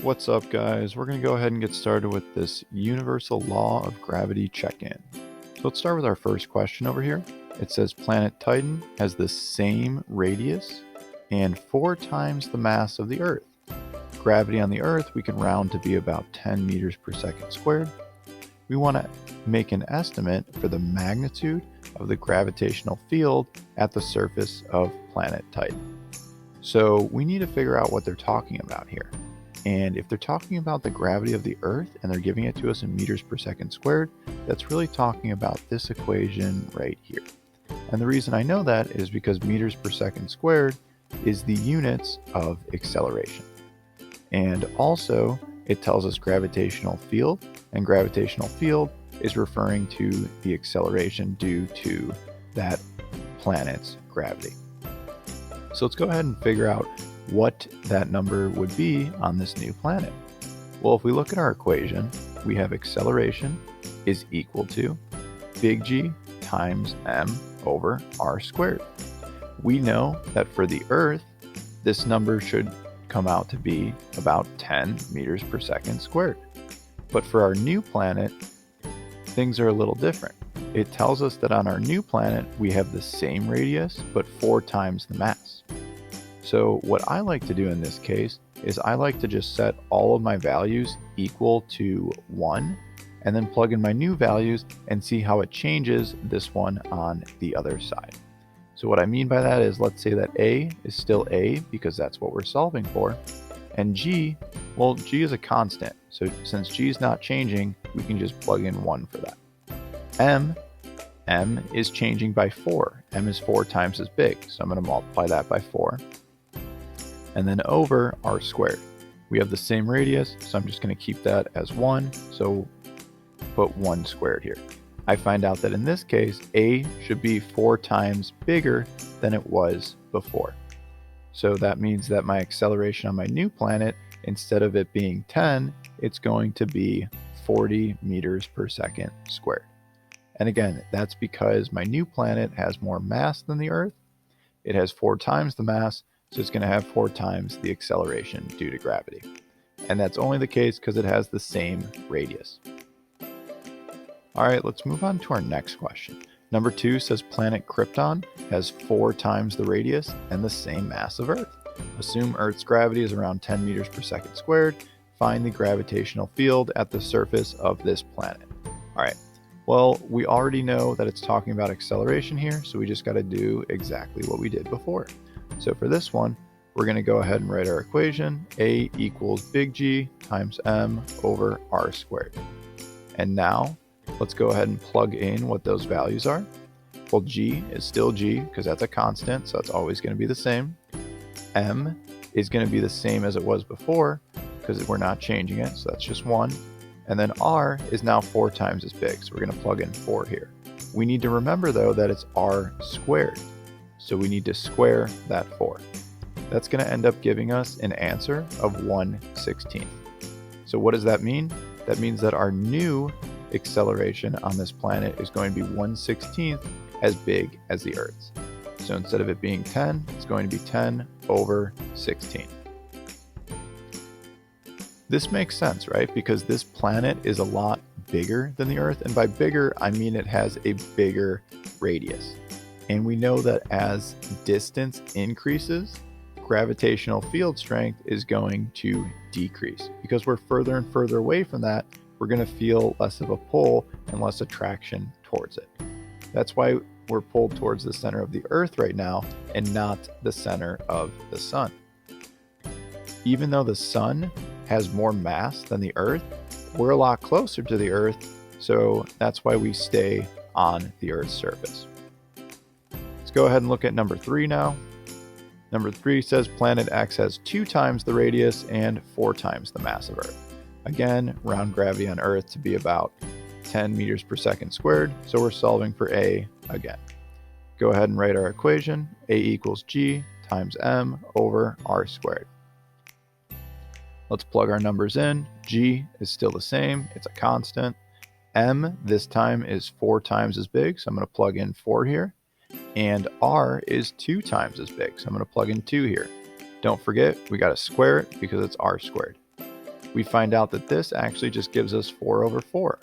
What's up, guys? We're going to go ahead and get started with this universal law of gravity check-in. So let's start with our first question over here. It says planet Titan has the same radius and 4 times the mass of the Earth. Gravity on the Earth we can round to be about 10 meters per second squared. We want to make an estimate for the magnitude of the gravitational field at the surface of planet Titan. So we need to figure out what they're talking about here. And if they're talking about the gravity of the Earth and they're giving it to us in meters per second squared, that's really talking about this equation right here. And the reason I know that is because meters per second squared is the units of acceleration. And also, it tells us gravitational field, and gravitational field is referring to the acceleration due to that planet's gravity. So let's go ahead and figure out what that number would be on this new planet. Well, if we look at our equation, we have acceleration is equal to big G times m over r squared. We know that for the Earth, this number should come out to be about 10 meters per second squared. But for our new planet, things are a little different. It tells us that on our new planet, we have the same radius, but 4 times the mass. So what I like to do in this case is I like to just set all of my values equal to 1 and then plug in my new values and see how it changes this one on the other side. So what I mean by that is, let's say that A is still A because that's what we're solving for. And G, well, G is a constant. So since G is not changing, we can just plug in 1 for that. M is changing by 4. M is 4 times as big. So I'm going to multiply that by 4. And then over r squared. We have the same radius, so I'm just going to keep that as 1, so put 1 squared here. I find out that in this case, A should be 4 times bigger than it was before. So that means that my acceleration on my new planet, instead of it being 10, it's going to be 40 meters per second squared. And again, that's because my new planet has more mass than the Earth. It has 4 times the mass, so it's going to have 4 times the acceleration due to gravity. And that's only the case because it has the same radius. All right, let's move on to our next question. Number 2 says planet Krypton has 4 times the radius and the same mass of Earth. Assume Earth's gravity is around 10 meters per second squared. Find the gravitational field at the surface of this planet. All right, well, we already know that it's talking about acceleration here, so we just got to do exactly what we did before. So for this one, we're going to go ahead and write our equation. A equals big G times m over r squared. And now, let's go ahead and plug in what those values are. Well, G is still G because that's a constant, so that's always going to be the same. M is going to be the same as it was before because we're not changing it, so that's just 1. And then R is now 4 times as big, so we're going to plug in 4 here. We need to remember, though, that it's r squared. So we need to square that 4. That's going to end up giving us an answer of 1/16. So what does that mean? That means that our new acceleration on this planet is going to be 1/16 as big as the Earth's. So instead of it being 10, it's going to be 10 over 16. This makes sense, right? Because this planet is a lot bigger than the Earth. And by bigger, I mean it has a bigger radius. And we know that as distance increases, gravitational field strength is going to decrease. Because we're further and further away from that, we're going to feel less of a pull and less attraction towards it. That's why we're pulled towards the center of the Earth right now and not the center of the Sun. Even though the Sun has more mass than the Earth, we're a lot closer to the Earth, so that's why we stay on the Earth's surface. Let's go ahead and look at number 3 now. Number 3 says planet X has 2 times the radius and 4 times the mass of Earth. Again, round gravity on Earth to be about 10 meters per second squared, so we're solving for A again. Go ahead and write our equation. A equals G times m over r squared. Let's plug our numbers in. G is still the same, it's a constant. M this time is 4 times as big, so I'm going to plug in 4 here. And r is 2 times as big, so I'm going to plug in 2 here. Don't forget, we got to square it because it's r squared. we find out that this actually just gives us 4 over 4,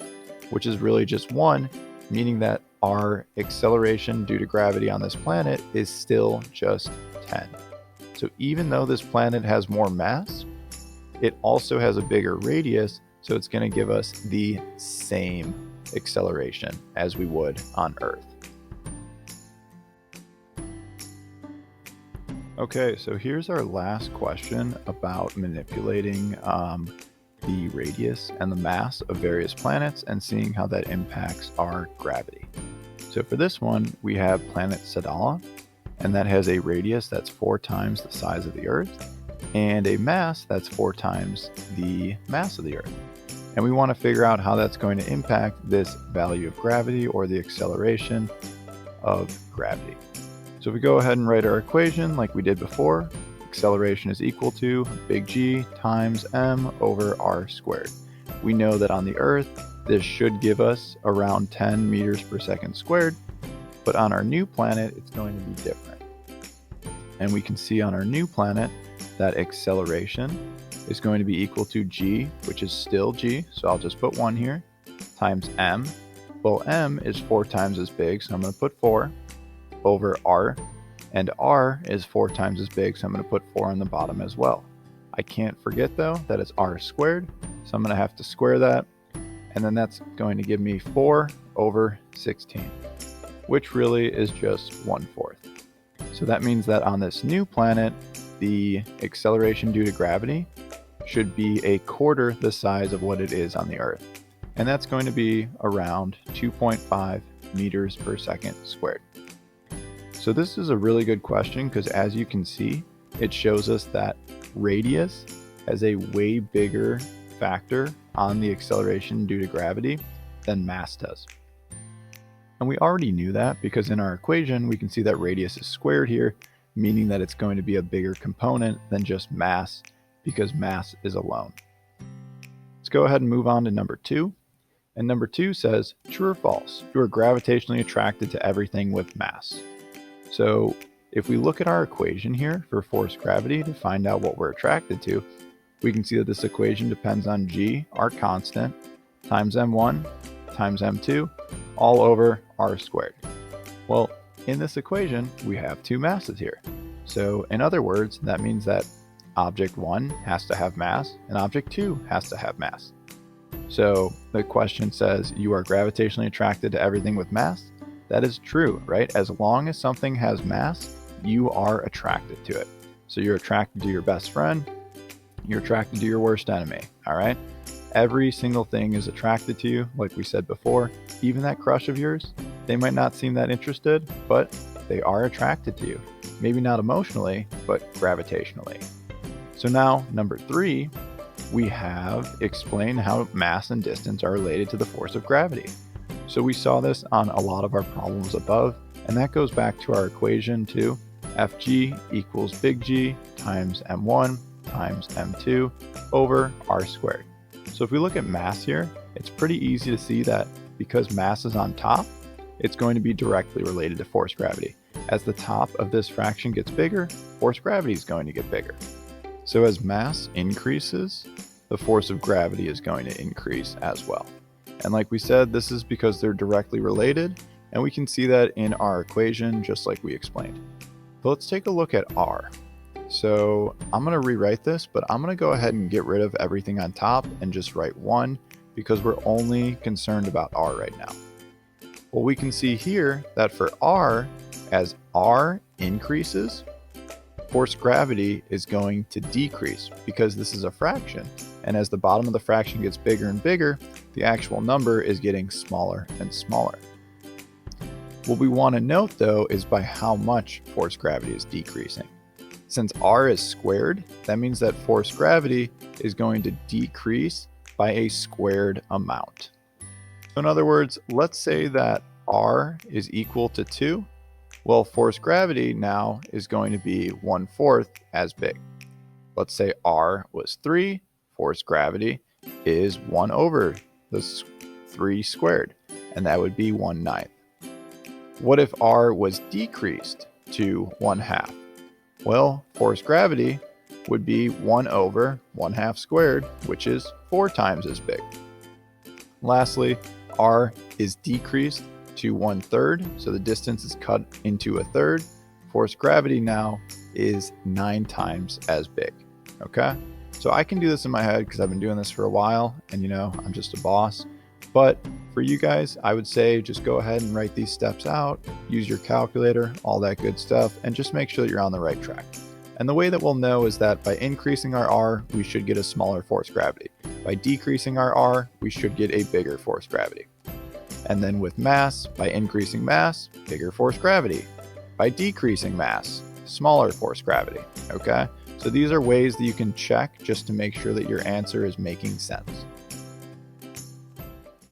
which is really just 1, meaning that our acceleration due to gravity on this planet is still just 10. So even though this planet has more mass, it also has a bigger radius, so it's going to give us the same acceleration as we would on Earth. Okay, so here's our last question about manipulating the radius and the mass of various planets and seeing how that impacts our gravity. So for this one, we have planet Sadala, and that has a radius that's 4 times the size of the Earth, and a mass that's 4 times the mass of the Earth. And we want to figure out how that's going to impact this value of gravity, or the acceleration of gravity. So if we go ahead and write our equation like we did before, acceleration is equal to big G times m over r squared. We know that on the Earth, this should give us around 10 meters per second squared, but on our new planet, it's going to be different. And we can see on our new planet that acceleration is going to be equal to G, which is still G, so I'll just put 1 here, times m. Well, m is 4 times as big, so I'm going to put 4, over r, and r is 4 times as big, so I'm going to put 4 on the bottom as well. I can't forget though that it's r squared, so I'm going to have to square that, and then that's going to give me 4 over 16, which really is just 1/4. So that means that on this new planet, the acceleration due to gravity should be 1/4 the size of what it is on the Earth, and that's going to be around 2.5 meters per second squared. So this is a really good question because, as you can see, it shows us that radius has a way bigger factor on the acceleration due to gravity than mass does. And we already knew that because in our equation we can see that radius is squared here, meaning that it's going to be a bigger component than just mass, because mass is alone. Let's go ahead and move on to number 2. And number 2 says, true or false, you are gravitationally attracted to everything with mass. So if we look at our equation here for force gravity to find out what we're attracted to, we can see that this equation depends on G, our constant, times m1 times m2, all over r squared. Well, in this equation, we have 2 masses here. So in other words, that means that object 1 has to have mass and object 2 has to have mass. So the question says, you are gravitationally attracted to everything with mass. That is true, right? As long as something has mass, you are attracted to it. So you're attracted to your best friend, you're attracted to your worst enemy, all right? Every single thing is attracted to you, like we said before. Even that crush of yours, they might not seem that interested, but they are attracted to you. Maybe not emotionally, but gravitationally. So now, number 3, we have explained how mass and distance are related to the force of gravity. So we saw this on a lot of our problems above, and that goes back to our equation too. Fg equals big G times m1 times m2 over r squared. So if we look at mass here, it's pretty easy to see that because mass is on top, it's going to be directly related to force gravity. As the top of this fraction gets bigger, force gravity is going to get bigger. So as mass increases, the force of gravity is going to increase as well. And like we said, this is because they're directly related, and we can see that in our equation just like we explained. But let's take a look at r. So I'm going to rewrite this, but I'm going to go ahead and get rid of everything on top and just write 1 because we're only concerned about r right now. Well, we can see here that for r, as r increases, force gravity is going to decrease because this is a fraction. And as the bottom of the fraction gets bigger and bigger, the actual number is getting smaller and smaller. What we want to note though is by how much force gravity is decreasing. Since r is squared, that means that force gravity is going to decrease by a squared amount. So in other words, let's say that r is equal to 2. Well, force gravity now is going to be 1/4 as big. Let's say r was 3, force gravity is 1 over the 3 squared, and that would be 1/9. What if r was decreased to 1/2? Well, force gravity would be 1 over 1/2 squared, which is 4 times as big. Lastly, r is decreased to 1/3, so the distance is cut into a third. Force gravity now is 9 times as big. Okay? So I can do this in my head because I've been doing this for a while, and I'm just a boss. But for you guys, I would say just go ahead and write these steps out, use your calculator, all that good stuff, and just make sure that you're on the right track. And the way that we'll know is that by increasing our r, we should get a smaller force gravity. By decreasing our r, we should get a bigger force gravity. And then with mass, by increasing mass, bigger force gravity. By decreasing mass, smaller force gravity. Okay? So these are ways that you can check just to make sure that your answer is making sense.